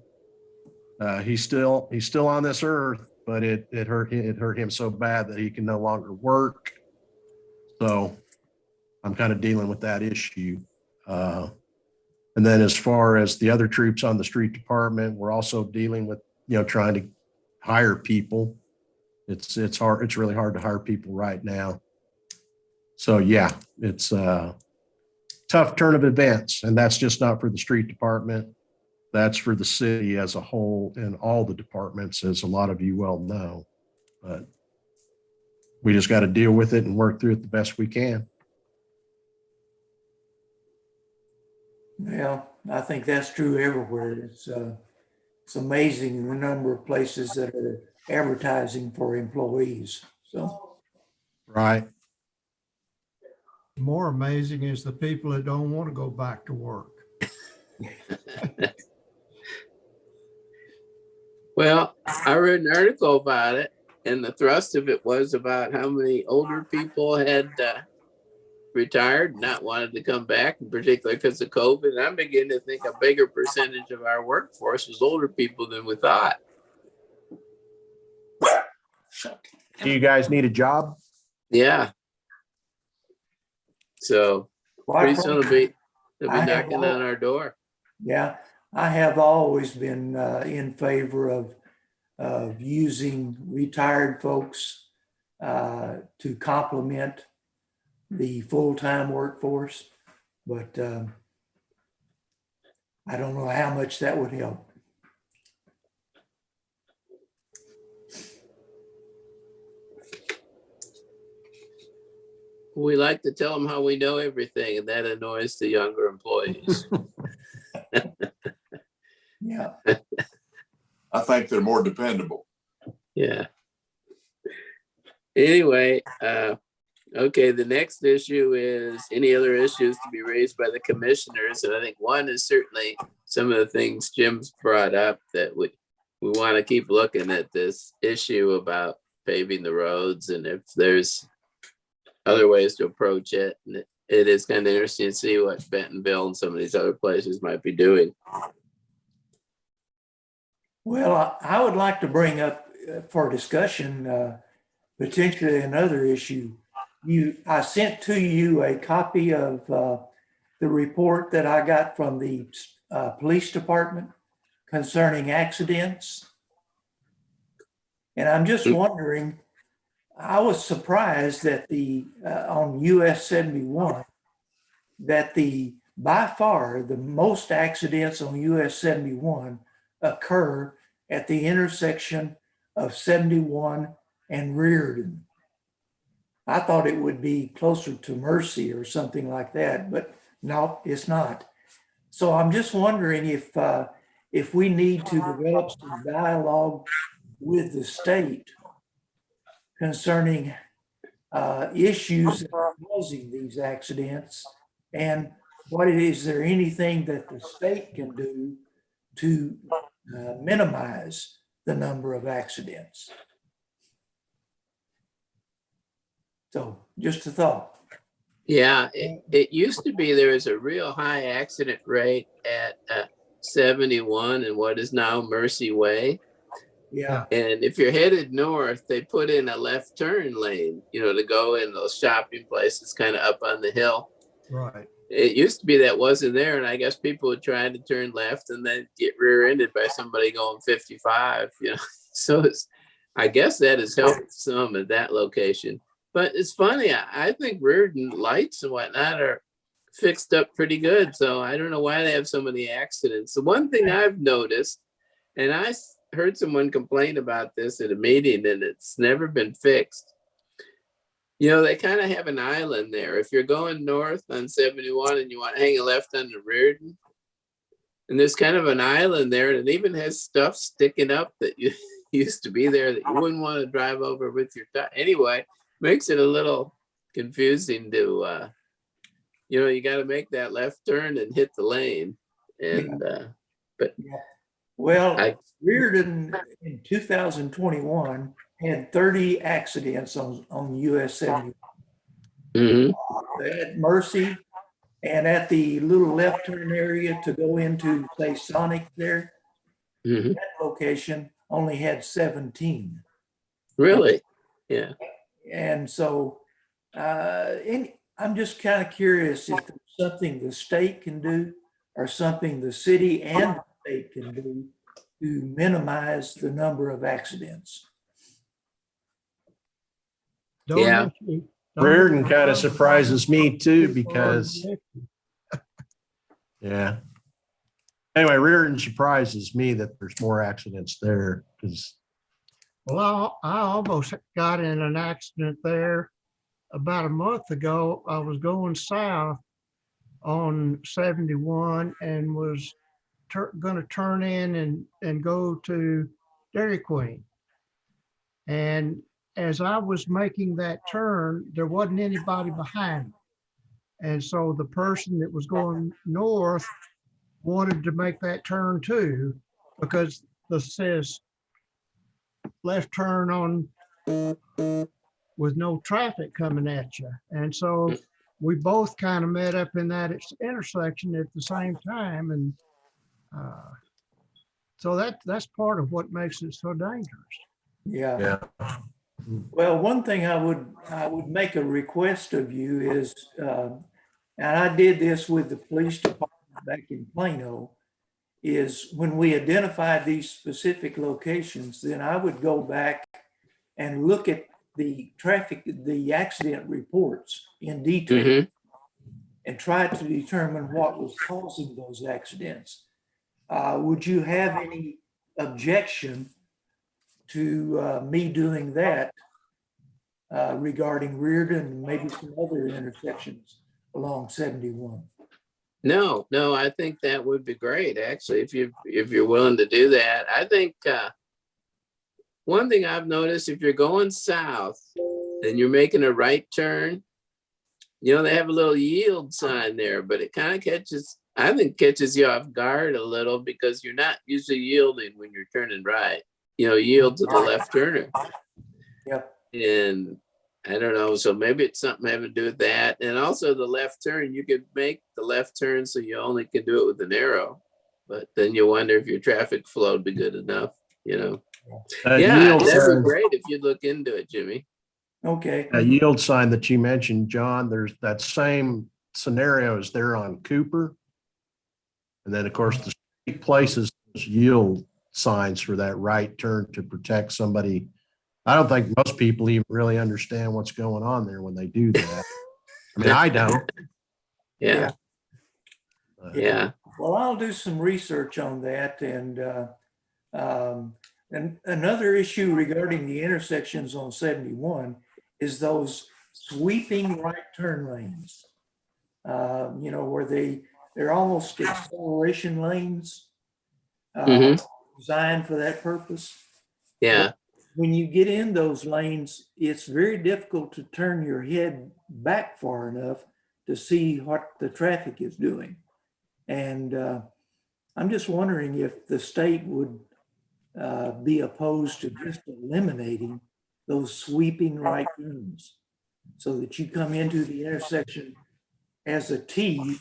He's still on this earth, but it hurt him so bad that he can no longer work. So I'm kind of dealing with that issue. And then as far as the other troops on the street department, we're also dealing with, trying to hire people. It's hard. It's really hard to hire people right now. So yeah, it's a tough turn of events, and that's just not for the street department. That's for the city as a whole and all the departments, as a lot of you well know. But we just got to deal with it and work through it the best we can. Well, I think that's true everywhere. It's amazing the number of places that are advertising for employees. So, Right. More amazing is the people that don't want to go back to work. Well, I read an article about it, and the thrust of it was about how many older people had retired, not wanted to come back, in particular because of COVID. And I'm beginning to think a bigger percentage of our workforce was older people than we thought. Do you guys need a job? Yeah. So quite pretty soon frankly, they'll I be have knocking on our door. yeah, I have always been in favor of using retired folks to complement the full-time workforce, but I don't know how much that would help. We like to tell them how we know everything, and that annoys the younger employees. Yeah. I think they're more dependable. Yeah. Anyway, okay, the next issue is any other issues to be raised by the commissioners. And I think one is certainly some of the things Jim's brought up, that we want to keep looking at this issue about paving the roads, and if there's other ways to approach it. And it is kind of interesting to see what Bentonville and some of these other places might be doing. Well, I would like to bring up for discussion potentially another issue. I sent to you a copy of the report that I got from the police department concerning accidents. And I'm just wondering, I was surprised that on US 71, that by far the most accidents on US 71 occur at the intersection of 71 and Reardon. I thought it would be closer to Mercy or something like that, but no, it's not. So I'm just wondering if we need to develop some dialogue with the state concerning issues that are causing these accidents, and is there anything that the state can do to minimize the number of accidents? So just a thought. Yeah, it used to be there was a real high accident rate at 71 and what is now Mercy Way. Yeah. And if you're headed north, they put in a left turn lane, to go in those shopping places kind of up on the hill. Right. It used to be that wasn't there. And I guess people would try to turn left and then get rear-ended by somebody going 55, So I guess that has helped some at that location. But it's funny, I think Reardon lights and whatnot are fixed up pretty good. So I don't know why they have so many accidents. The one thing I've noticed, and I heard someone complain about this at a meeting, and it's never been fixed. They kind of have an island there. If you're going north on 71 and you want to hang a left on the Reardon, and there's kind of an island there, and it even has stuff sticking up that used to be there that you wouldn't want to drive over with your tire. Anyway, makes it a little confusing to, you got to make that left turn and hit the lane. And, Well, Reardon in 2021 had 30 accidents on US 71. At Mercy and at the little left turn area to go into, say, Sonic there, that location only had 17. Really? Yeah. And so I'm just kind of curious if there's something the state can do or something the city and the state can do to minimize the number of accidents. Yeah. Reardon kind of surprises me too, because yeah. Anyway, Reardon surprises me that there's more accidents there because. Well, I almost got in an accident there about a month ago. I was going south on 71 and was going to turn in and go to Dairy Queen. And as I was making that turn, there wasn't anybody behind me. And so the person that was going north wanted to make that turn too, because this says left turn on with no traffic coming at you. And so we both kind of met up in that intersection at the same time. And so that's part of what makes it so dangerous. Yeah. Yeah. Well, one thing I would make a request of you is, and I did this with the police department back in Plano, is when we identify these specific locations, then I would go back and look at the accident reports in detail and try to determine what was causing those accidents. Would you have any objection to me doing that regarding Reardon and maybe some other intersections along 71? No, I think that would be great, actually, if you're willing to do that. I think one thing I've noticed, if you're going south and you're making a right turn, they have a little yield sign there, but it kind of catches you off guard a little, because you're not usually yielding when you're turning right. Yield to the left turner. Yep. And I don't know, so maybe it's something having to do with that. And also the left turn, you could make the left turn so you only can do it with an arrow, but then you wonder if your traffic flow would be good enough, Yeah, Yield that'd sign, be great if you'd look into it, Jimmy. Okay. a yield sign that you mentioned, John, there's that same scenario is there on Cooper. And then, of course, the state places yield signs for that right turn to protect somebody. I don't think most people even really understand what's going on there when they do that. I mean, I don't. Yeah. Well, I'll do some research on that. And another issue regarding the intersections on 71 is those sweeping right turn lanes. Where they're almost acceleration lanes designed for that purpose. Yeah. When you get in those lanes, it's very difficult to turn your head back far enough to see what the traffic is doing. And I'm just wondering if the state would be opposed to just eliminating those sweeping right turns so that you come into the intersection as a T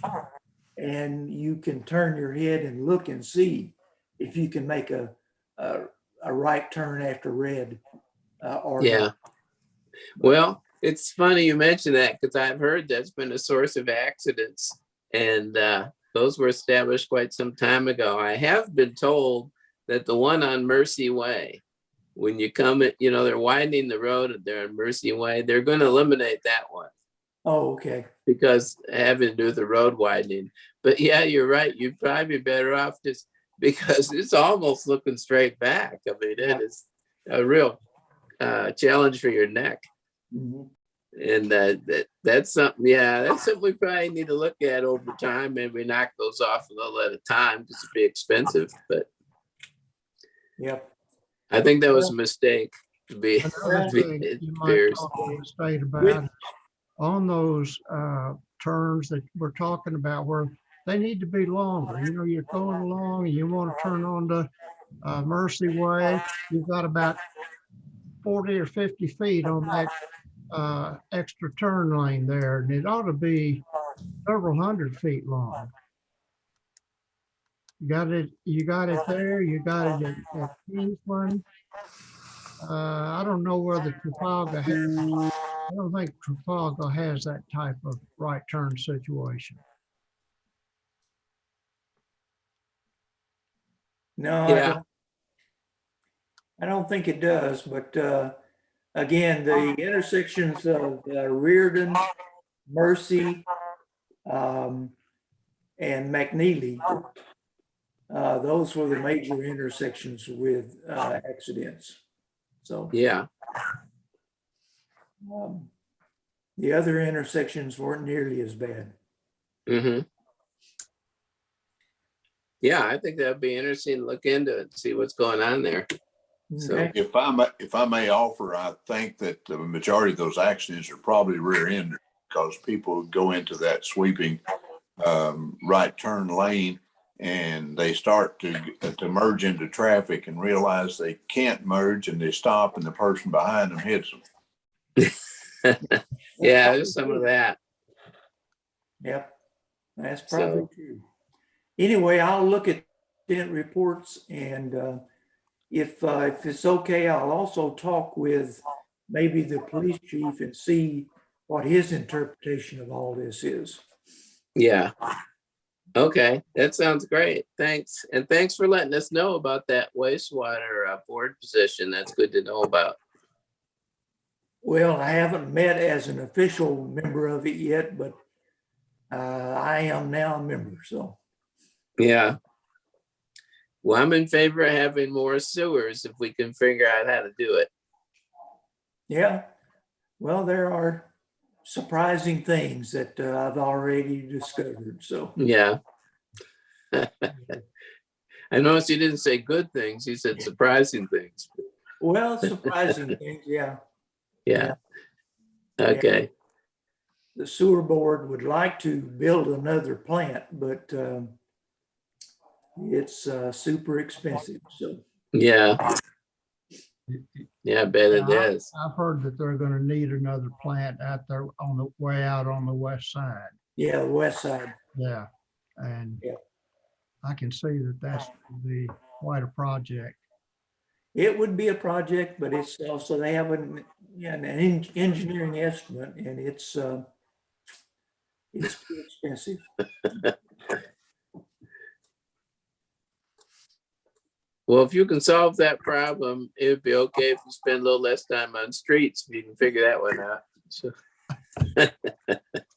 and you can turn your head and look and see if you can make a right turn after red or Yeah. not. Well, it's funny you mention that, because I've heard that's been a source of accidents, and those were established quite some time ago. I have been told that the one on Mercy Way, when you come in, they're widening the road and they're on Mercy Way, they're going to eliminate that one. Oh, okay. Because having to do with the road widening. But yeah, you're right. You'd probably be better off just because it's almost looking straight back. I mean, it is a real challenge for your neck. Mhm. And that's something, that's something we probably need to look at over time. Maybe knock those off a little at a time because it'd be expensive. But Yep. I think that was a mistake. Another thing you might talk to the state about on those turns that we're talking about, where they need to be longer. You're going along and you want to turn on the Mercy Way. You've got about 40 or 50 feet on that extra turn lane there, and it ought to be several hundred feet long. You got it there. You got it at Kingsland. I don't know whether Trafalgar has. I don't think Trafalgar has that type of right turn situation. No, I don't think it does. But again, the intersections of Reardon, Mercy, and McNeely, those were the major intersections with accidents. So the other intersections weren't nearly as bad. Yeah, I think that'd be interesting to look into it, see what's going on there. So, Okay. If I may offer, I think that the majority of those accidents are probably rear ended because people go into that sweeping right turn lane and they start to merge into traffic and realize they can't merge and they stop and the person behind them hits them. yeah, there's some of that. Yep, that's So- probably true. Anyway, I'll look at incident reports and if it's okay, I'll also talk with maybe the police chief and see what his interpretation of all this is. Yeah. Okay, that sounds great. Thanks. And thanks for letting us know about that wastewater board position. That's good to know about. Well, I haven't met as an official member of it yet, but I am now a member, so. Yeah. Well, I'm in favor of having more sewers if we can figure out how to do it. Yeah, well, there are surprising things that I've already discovered, so. Yeah. I noticed you didn't say good things. You said surprising things. Well, surprising things, yeah. Yeah. Okay. The sewer board would like to build another plant, but it's super expensive, so. Yeah. Yeah, I bet it Yeah, is. I've heard that they're gonna need another plant out there on the way out on the west side. Yeah, the west side. Yeah, and Yeah. I can see that that's gonna be quite a project. It would be a project, but it's also, they have an engineering estimate and it's too expensive. Well, if you can solve that problem, it would be okay if you spend a little less time on streets, if you can figure that one out. So,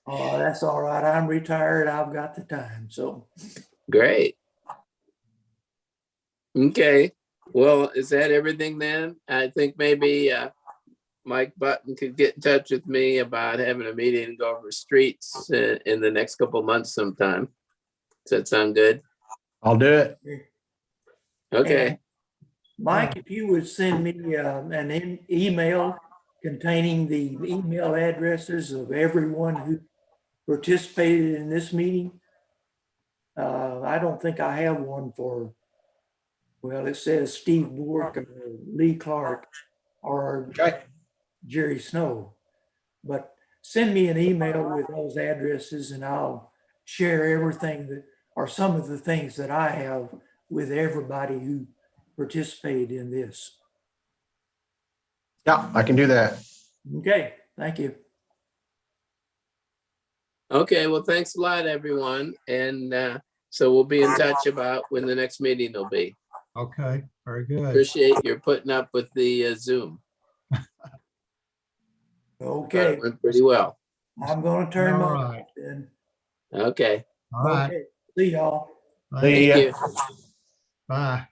Oh, that's all right. I'm retired. I've got the time, so. great. Okay, well, is that everything then? I think maybe Mike Button could get in touch with me about having a meeting and go over streets in the next couple months sometime. Does that sound good? I'll do it. Okay, Mike, if you would send me an email containing the email addresses of everyone who participated in this meeting. I don't think I have one for, well, it says Steve Bork or Lee Clark or Okay. Jerry Snow. But send me an email with those addresses and I'll share everything that, or some of the things that I have with everybody who participated in this. Yeah, I can do that. Okay, thank you. okay, well, thanks a lot, everyone. And so we'll be in touch about when the next meeting will be. Okay, very good. Appreciate your putting up with the Zoom. Thought Okay, it went pretty well. I'm gonna turn All my right. mic then. Okay, All right. Okay, see y'all. Thank See you. thank ya. you. Bye.